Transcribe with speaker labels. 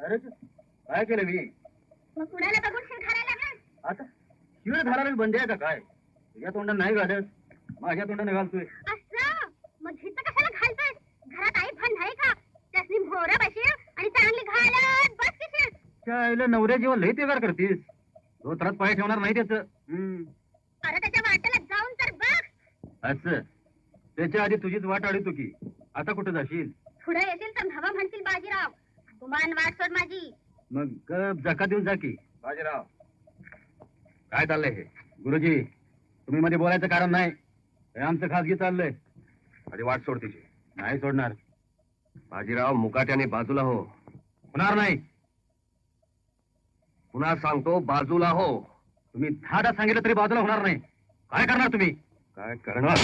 Speaker 1: अरे काय केलं मी?
Speaker 2: मग कुणाला बघून शिर घालायला लागला?
Speaker 1: आता शिळ घालायला बंदी आहे का काय? तुझ्या तोंडात नाही घालत, माझ्या तोंडाने घालतोय.
Speaker 2: असं मग हिचं कशाला घालतोय? घरात आई पण नाही का? त्यासनी भोरा बशील आणि चांगली घालत बस किशील.
Speaker 1: त्याला नवऱ्या जेव्हा लई तेगार करतीस, धोत्रात पाय ठेवणार नाही त्याच.
Speaker 2: अरे त्याच्या वाटेला जाऊन तर बघ.
Speaker 1: असं त्याच्या आधी तुझीच वाट अडीतो की. आता कुठं जाशील?
Speaker 2: पुढे येतील तर हवा म्हणतील बाजीराव. गुमान वाट सोड माझी.
Speaker 1: मग गप जका देऊन जा की. बाजीराव काय चाललंय हे? गुरुजी तुम्ही मध्ये बोलायचं कारण नाही, हे आमचं खासगी चाललंय. आधी वाट सोड तिची. नाही सोडणार. बाजीराव मुकाट्याने बाजूला हो. होणार नाही. पुन्हा सांगतो बाजूला हो. तुम्ही 10दा सांगितलं तरी बाजूला होणार नाही. काय करणार तुम्ही? काय करणार?